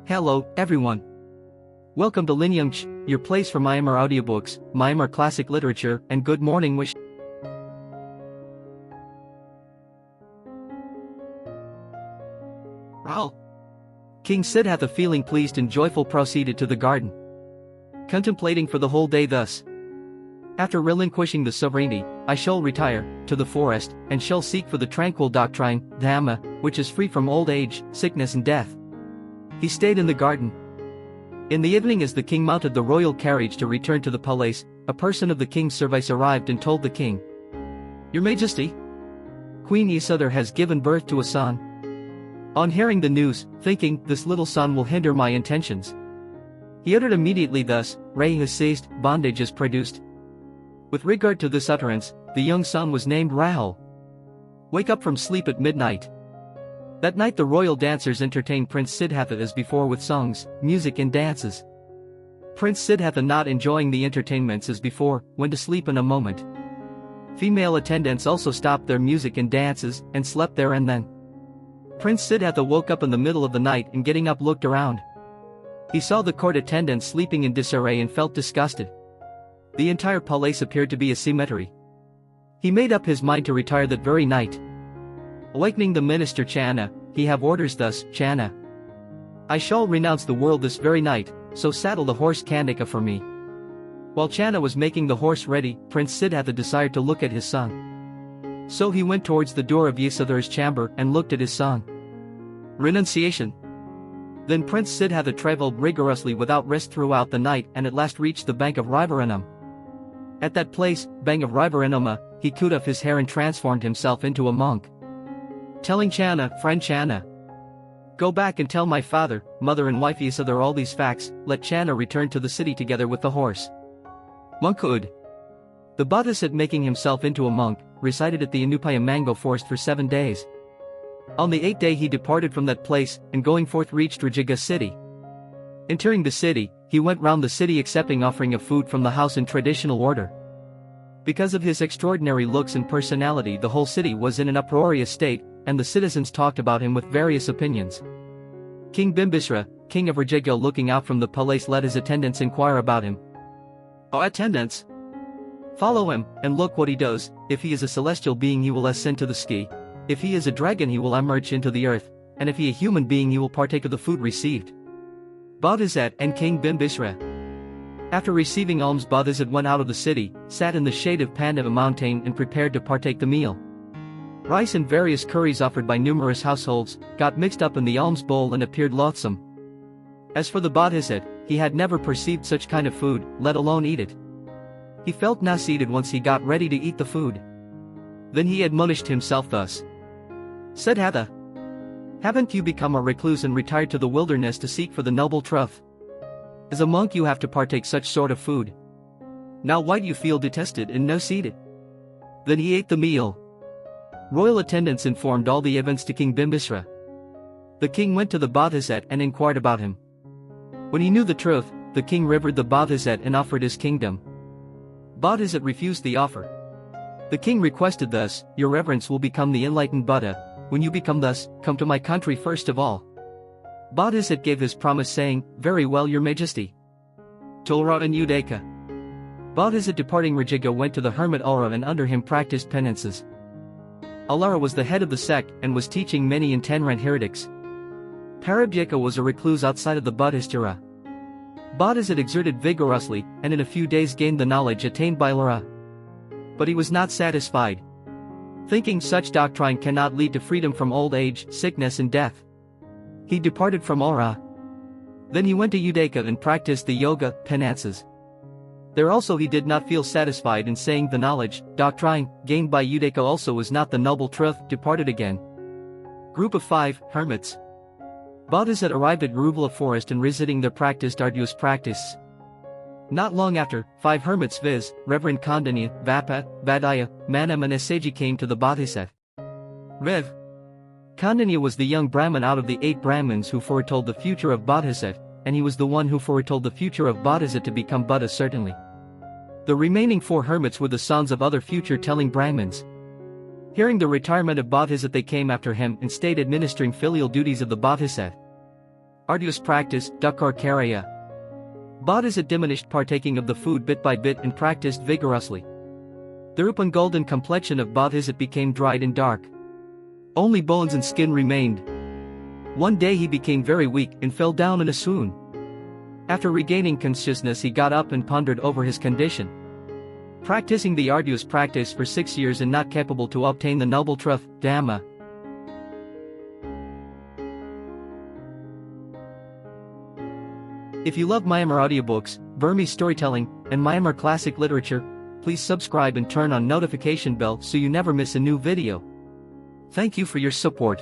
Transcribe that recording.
Hello, everyone. Welcome to LinYoungChe, your place for Myanmar audiobooks, Myanmar classic literature, and good morning wish. Wow. King Siddhartha, feeling pleased and joyful, proceeded to the garden, contemplating for the whole day thus. After relinquishing the sovereignty, I shall retire to the forest, and shall seek for the tranquil doctrine, Dhamma, which is free from old age, sickness and death. He stayed in the garden. In the evening, as the king mounted the royal carriage to return to the palace, a person of the king's service arrived and told the king, "Your Majesty, Queen Yasodhara has given birth to a son." On hearing the news, thinking, "This little son will hinder my intentions," he uttered immediately thus, "Ray has ceased, bondage is produced." With regard to this utterance, the young son was named Rahul. Wake up from sleep at midnight. That night the royal dancers entertained Prince Siddhartha as before with songs, music and dances. Prince Siddhartha, not enjoying the entertainments as before, went to sleep in a moment. Female attendants also stopped their music and dances, and slept there and then. Prince Siddhartha woke up in the middle of the night and getting up looked around. He saw the court attendants sleeping in disarray and felt disgusted. The entire palace appeared to be a cemetery. He made up his mind to retire that very night. Awakening the minister Channa, he have orders thus, "Channa, I shall renounce the world this very night, so saddle the horse Kandika for me." While Channa was making the horse ready, Prince Siddhartha desired to look at his son. So he went towards the door of Yasodhara's chamber and looked at his son. Renunciation. Then Prince Siddhartha travelled rigorously without rest throughout the night and at last reached the bank of Rivaranam. At that place, bank of Rivaranama, he cut off his hair and transformed himself into a monk. Telling Channa, "Friend Channa, go back and tell my father, mother and wife Yasodhara all these facts." Let Channa return to the city together with the horse. Monkhood. The Bodhisattva, making himself into a monk, resided at the Anupaya mango forest for 7 days. On the 8th day he departed from that place, and going forth reached Rajaga city. Entering the city, he went round the city accepting offering of food from the house in traditional order. Because of his extraordinary looks and personality, the whole city was in an uproarious state, and the citizens talked about him with various opinions. King Bimbisara, king of Rajaga, looking out from the palace, let his attendants inquire about him. "O attendants, follow him, and look what he does. If he is a celestial being, he will ascend to the sky. If he is a dragon, he will emerge into the earth, and if he a human being, he will partake of the food received." Bodhisattva and King Bimbisara. After receiving alms, Bodhisattva went out of the city, sat in the shade of Pandava mountain and prepared to partake the meal. Rice and various curries offered by numerous households, got mixed up in the alms bowl and appeared loathsome. As for the Bodhisattva, he had never perceived such kind of food, let alone eat it. He felt nauseated once he got ready to eat the food. Then he admonished himself thus. "Siddhartha, haven't you become a recluse and retired to the wilderness to seek for the noble truth? As a monk you have to partake such sort of food. Now why do you feel detested and nauseated?" Then he ate the meal. Royal attendants informed all the events to King Bimbisara. The king went to the Bodhisattva and inquired about him. When he knew the truth, the king revered the Bodhisattva and offered his kingdom. Bodhisattva refused the offer. The king requested thus, "Your reverence will become the enlightened Buddha. When you become thus, come to my country first of all." Bodhisattva gave his promise, saying, "Very well, your majesty." Tulra and Udaka. Bodhisattva, departing Rajaga, went to the hermit Alara and under him practiced penances. Alara was the head of the sect and was teaching many itinerant heretics. Parabhyaka was a recluse outside of the Bodhisattva. Bodhisattva exerted vigorously, and in a few days gained the knowledge attained by Alara. But he was not satisfied. Thinking such doctrine cannot lead to freedom from old age, sickness and death, he departed from Alara. Then he went to Udaka and practiced the yoga, penances. There also he did not feel satisfied, in saying the knowledge, doctrine, gained by Udaka also was not the noble truth, departed again. Group of 5, hermits. Bodhisattva arrived at Rubala forest and reciting their practiced arduous practice. Not long after, 5 hermits viz., Reverend Kandanya, Vapa, Vadaya, Manam and Asaji came to the Bodhisattva. Rev. Kandanya was the young Brahmin out of the 8 Brahmins who foretold the future of Bodhisattva, and he was the one who foretold the future of Bodhisattva to become Buddha certainly. The remaining 4 hermits were the sons of other future-telling Brahmins. Hearing the retirement of Bodhisattva, they came after him and stayed administering filial duties of the Bodhisattva. arduous practice, Dukar Karya. Bodhis diminished partaking of the food bit by bit and practiced vigorously. The rupan golden complexion of Bodhisattva became dried and dark. Only bones and skin remained. One day he became very weak and fell down in a swoon. After regaining consciousness, he got up and pondered over his condition. Practicing the arduous practice for 6 years and not capable to obtain the noble truth, Dhamma. If you love Myanmar audiobooks, Burmese storytelling, and Myanmar classic literature, please subscribe and turn on notification bell so you never miss a new video. Thank you for your support.